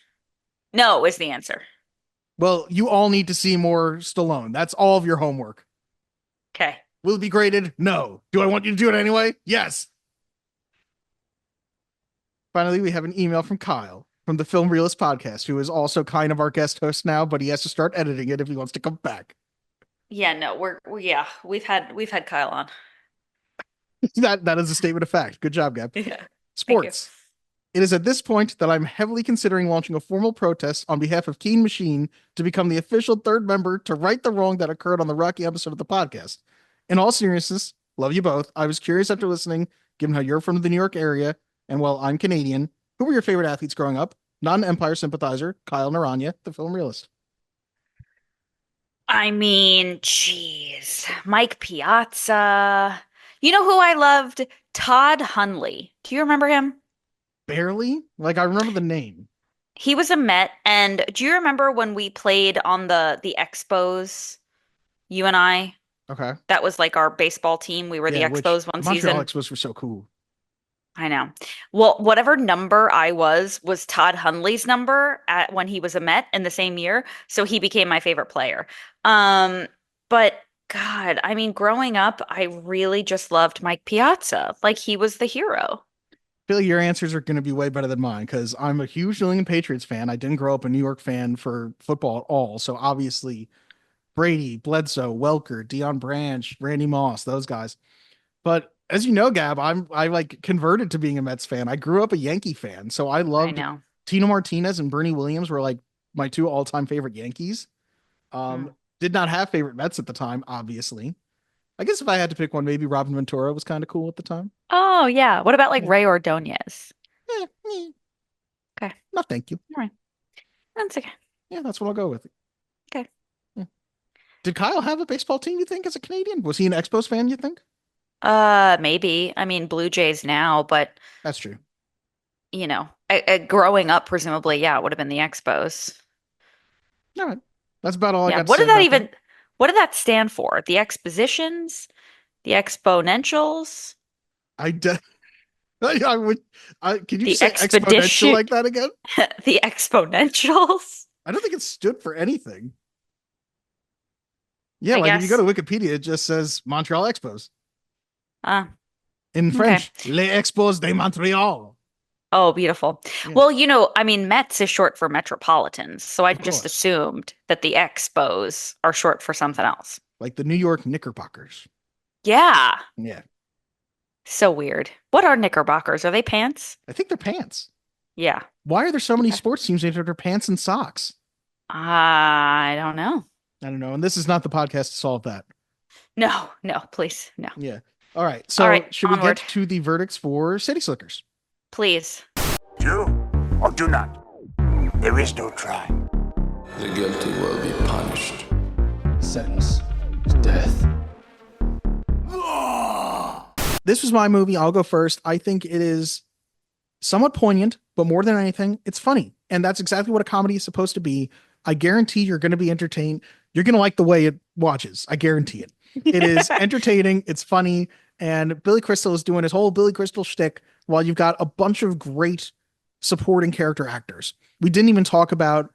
No is the answer. Well, you all need to see more Stallone. That's all of your homework. Okay. Will it be graded? No. Do I want you to do it anyway? Yes. Finally, we have an email from Kyle from the Film Realist podcast, who is also kind of our guest host now, but he has to start editing it if he wants to come back. Yeah, no, we've had Kyle on. That is a statement of fact. Good job, Gab. Yeah. Sports. It is at this point that I'm heavily considering launching a formal protest on behalf of Keen Machine to become the official third member to right the wrong that occurred on the Rocky episode of the podcast. In all seriousness, Love you both. I was curious after listening, given how you're from the New York area, and well, I'm Canadian. Who were your favorite athletes growing up? Not an Empire sympathizer, Kyle Naranya, the film realist. I mean, jeez. Mike Piazza. You know who I loved? Todd Hundley. Do you remember him? Barely. Like I remember the name. He was a Met, and do you remember when we played on the Expos, you and I? Okay. That was like our baseball team. We were the Yeah, which Expos one Montreal season. Expos were so cool. I know. Well, whatever number I was Todd Hundley's number at when he was a Met in the same year, so he became my favorite player. But God, I mean, growing up, I really just loved Mike Piazza. Like he was the hero. I feel like your answers are going to be way better than mine because I'm a huge New England Patriots fan. I didn't grow up a New York fan for football at all. So obviously Brady, Bledsoe, Welker, Deion Branch, Randy Moss, those guys. But as you know, Gab, I like converted to being a Mets fan. I grew up a Yankee fan, so I I loved know. Tino Martinez and Bernie Williams were like my two all-time favorite Yankees. Mm. Did not have favorite Mets at the time, obviously. I guess if I had to pick one, maybe Robin Ventura was kind of cool at the time. Oh yeah. What about like Yeah. Ray Ordonez? Eh. Okay. No, thank you. All right. That's okay. Yeah, that's what I'll go with. Okay. Yeah. Did Kyle have a baseball team, you think, as a Canadian? Was he an Expos fan, you think? Maybe. I mean, Blue Jays now, but That's true. you know, growing up, presumably, yeah, it would have been the Expos. All right. That's about all I Yeah. got to What say did that about even, that. what did that stand for? The expositions? The exponentials? I de I would can you The just say exponential expedition? like that again? The exponentials? I don't think it stood for anything. Yeah, I like if you go guess. to Wikipedia, it just says Montreal Expos. Uh, In okay. French, Les Expos de Montreal. Oh, beautiful. Yeah, Well, I mean, Mets is short for Metropolitans, so I of just course. assumed that the Expos are short for something else. Like the New York Knickerbockers. Yeah. Yeah. So weird. What are knickerbockers? Are they pants? I think they're pants. Yeah. Why are there so many Okay. sports teams named after pants and socks? I don't know. I don't know. And this is not the podcast to solve that. No, no, please, no. Yeah. All right. All So right, should we onward. get to the verdicts for City Slickers? Please. Do or do not. There is no try. The guilty will be punished. Sentence is death. This was my movie. I'll go first. I think it is somewhat poignant, but more than anything, it's funny. And that's exactly what a comedy is supposed to be. I guarantee you're going to be entertained. You're going to like the way it watches. I guarantee it. It is entertaining. It's funny. And Billy Crystal is doing his whole Billy Crystal shtick while you've got a bunch of great supporting character actors. We didn't even talk about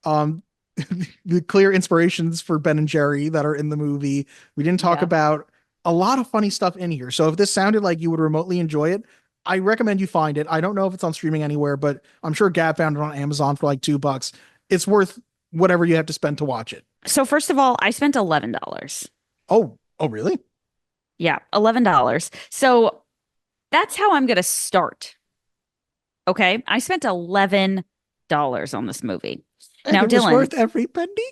the clear inspirations for Ben and Jerry that are in the movie. We didn't talk Yeah. about a lot of funny stuff in here. So if this sounded like you would remotely enjoy it, I recommend you find it. I don't know if it's on streaming anywhere, but I'm sure Gab found it on Amazon for like $2. It's worth whatever you have to spend to watch it. So first of all, I spent $11. Oh, really? Yeah, $11. So that's how I'm going to start. Okay. I spent $11 on this movie. And Now, it was Dylan, worth every penny.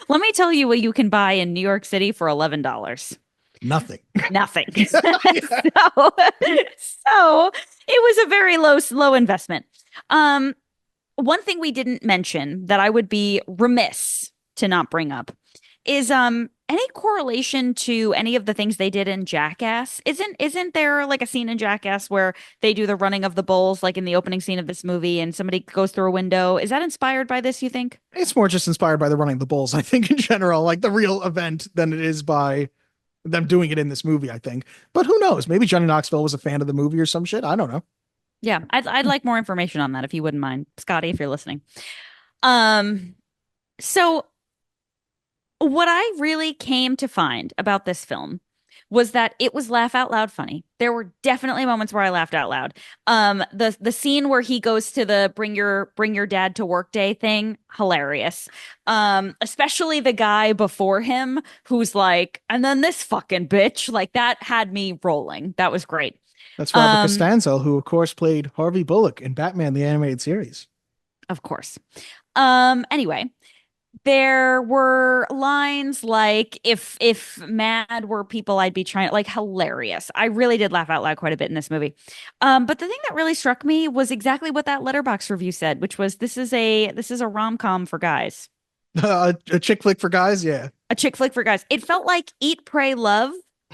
let me tell you what you can buy in New York City for $11. Nothing. Nothing. So it was a very low investment. One thing we didn't mention that I would be remiss to not bring up is any correlation to any of the things they did in Jackass? Isn't there like a scene in Jackass where they do the running of the bulls like in the opening scene of this movie and somebody goes through a window? Is that inspired by this, you think? It's more just inspired by the running the bulls, I think, in general, like the real event than it is by them doing it in this movie, I think. But who knows? Maybe Johnny Knoxville was a fan of the movie or some shit. I don't know. Yeah, I'd like more information on that if you wouldn't mind, Scotty, if you're listening. So what I really came to find about this film was that it was laugh out loud funny. There were definitely moments where I laughed out loud. The scene where he goes to the bring your dad to work day thing, hilarious. Especially the guy before him who's like, and then this fucking bitch, like that had me rolling. That was great. That's Robert Costanzo, who of course played Harvey Bullock in Batman the Animated Series. Of course. Anyway, There were lines like if mad were people I'd be trying, like, hilarious. I really did laugh out loud quite a bit in this movie. But the thing that really struck me was exactly what that Letterboxd review said, which was this is a rom-com for guys. A chick flick for guys, yeah. A chick flick for guys. It felt like Eat, Pray, Love,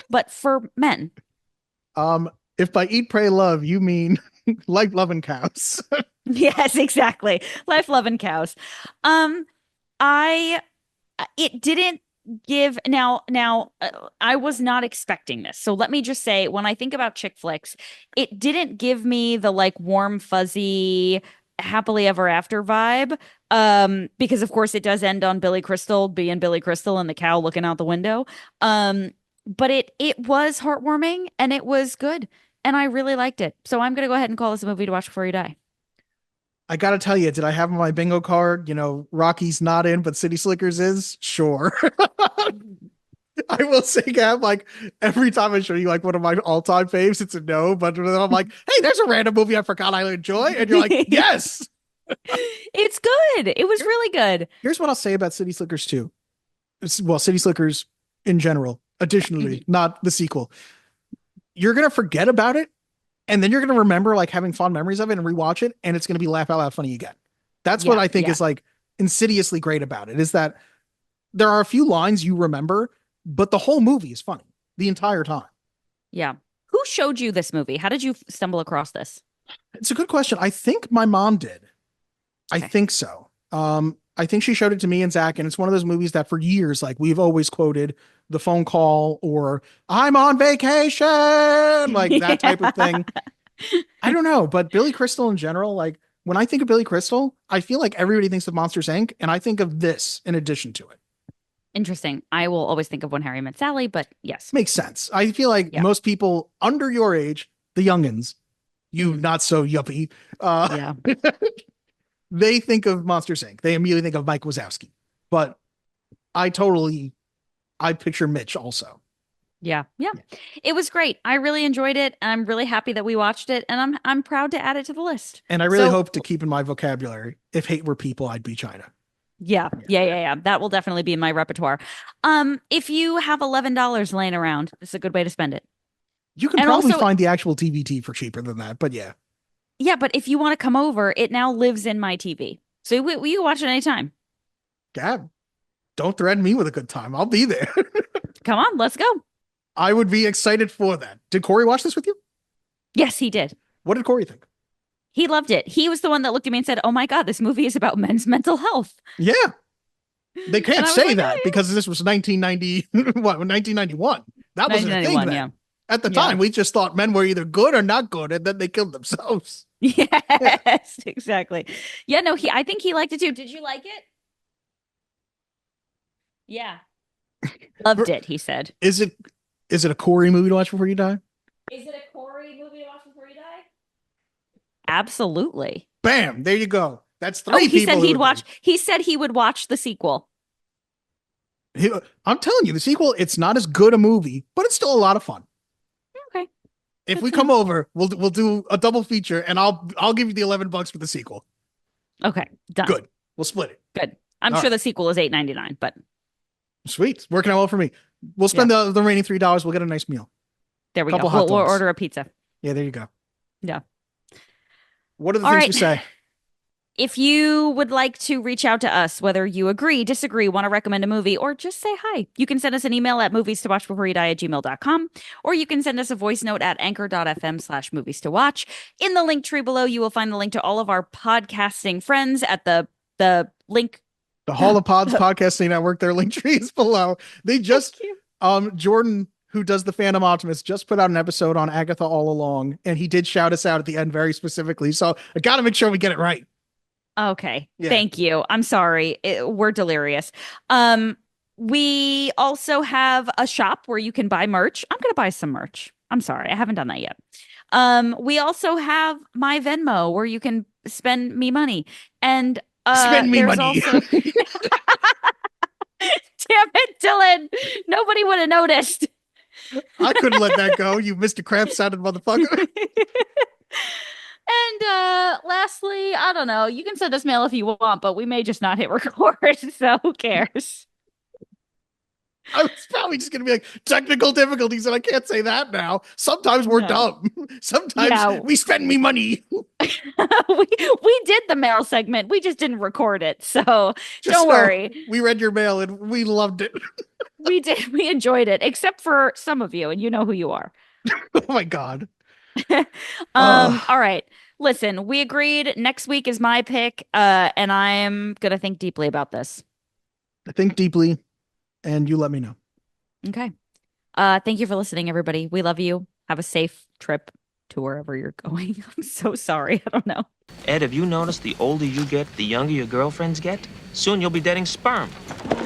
but for men. If by eat, pray, love you mean life, love, and cows. Yes, exactly. Life, love, and cows. I it didn't give I was not expecting this. So let me just say, when I think about chick flicks, it didn't give me the like warm, fuzzy, happily ever after vibe. Because of course it does end on Billy Crystal being Billy Crystal and the cow looking out the window. But it was heartwarming and it was good. And I really liked it. So I'm gonna go ahead and call this a movie to watch before you die. I gotta tell you, did I have on my bingo card, Rocky's not in, but City Slickers is? Sure. I will say, Gab, like every time I show you like one of my all-time faves, it's a no. But then I'm like, hey, there's a random movie I forgot I enjoy. And you're like, yes. It's good. It was really good. Here's what I'll say about City Slickers 2. Well, City Slickers in general, additionally, not the sequel. You're going to forget about it. And then you're going to remember like having fond memories of it and rewatch it. And it's going to be laugh out loud funny again. That's what I think is like insidiously great about it, is that there are a few lines you remember, but the whole movie is funny the entire time. Yeah. Who showed you this movie? How did you stumble across this? It's a good question. I think my mom did. Okay. I think so. I think she showed it to me and Zach, and it's one of those movies that for years, like we've always quoted The Phone Call or I'm on vacation, like that type of thing. I don't know, but Billy Crystal in general, like when I think of Billy Crystal, I feel like everybody thinks of Monsters, Inc. And I think of this in addition to it. Interesting. I will always think of When Harry Met Sally, but yes. Makes sense. I feel like most people under your age, the youngins, you not so yuppie, they think of Monsters, Inc. They immediately think of Mike Wazowski. But I picture Mitch also. Yeah. It was great. I really enjoyed it. And I'm really happy that we watched it. And I'm proud to add it to the list. And I really hope to keep in my vocabulary, if hate were people, I'd be China. Yeah. That will definitely be in my repertoire. If you have $11 laying around, this is a good way to spend it. You can probably find the actual TVT for cheaper than that, but yeah. Yeah, but if you want to come over, it now lives in my TV. So you can watch it anytime. Gab, don't threaten me with a good time. I'll be there. Come on, let's go. I would be excited for that. Did Corey watch this with you? Yes, he did. What did Corey think? He loved it. He was the one that looked at me and said, "Oh my God, this movie is about men's mental health." Yeah. They can't say that because this was 1991. That wasn't a thing then. Yeah. At the time, we just thought men were either good or not good, and then they killed themselves. Yes, exactly. Yeah, no, I think he liked it too. Did you like it? Yeah. Loved it, he said. Is it a Corey movie to watch before you die? Is it a Corey movie to watch before you die? Absolutely. Bam, there you go. That's three people. He said he would watch the sequel. I'm telling you, the sequel, it's not as good a movie, but it's still a lot of fun. Okay. If we come over, we'll do a double feature, and I'll give you the $11 for the sequel. Okay, done. Good. We'll split it. Good. I'm sure the sequel is $8.99, but sweet. Working out well for me. We'll spend the remaining $3. We'll get a nice meal. There we go. We'll order a pizza. Yeah, there you go. Yeah. What are the things you say? If you would like to reach out to us, whether you agree, disagree, want to recommend a movie, or just say hi, you can send us an email at movies-to-watch-before-you-die@gmail.com, or you can send us a voice note at anchor.fm/movies-to-watch. In the link tree below, you will find the link to all of our podcasting friends at the link. The Hall of Pods Podcasting Network, their link tree is below. They just, Jordan, who does the Phantom Optimist, just put out an episode on Agatha All Along, and he did shout us out at the end very specifically. So I got to make sure we get it right. Okay. Yeah. Thank you. I'm sorry. We're delirious. We also have a shop where you can buy merch. I'm going to buy some merch. I'm sorry. I haven't done that yet. We also have my Venmo where you can spend me money. And spend me money. Also... Damn it, Dylan. Nobody would have noticed. I couldn't let that go. You Mr. Krabs sounded motherfucker. And lastly, I don't know. You can send us mail if you want, but we may just not hit record. So who cares? I was probably just going to be like, technical difficulties, and I can't say that now. Sometimes we're dumb. Sometimes we spend me money. we did the mail segment. We just didn't record it. So don't worry. We read your mail and we loved it. We did. We enjoyed it, except for some of you, and you know who you are. Oh my God. All right. Listen, we agreed next week is my pick, and I'm going to think deeply about this. I think deeply, and you let me know. Okay. Thank you for listening, everybody. We love you. Have a safe trip to wherever you're going. I'm so sorry. I don't know. Ed, have you noticed the older you get, the younger your girlfriends get? Soon you'll be dating sperm.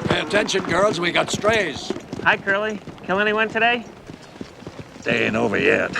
Pay attention, girls. We got strays. Hi, Curly. Kill anyone today? They ain't over yet.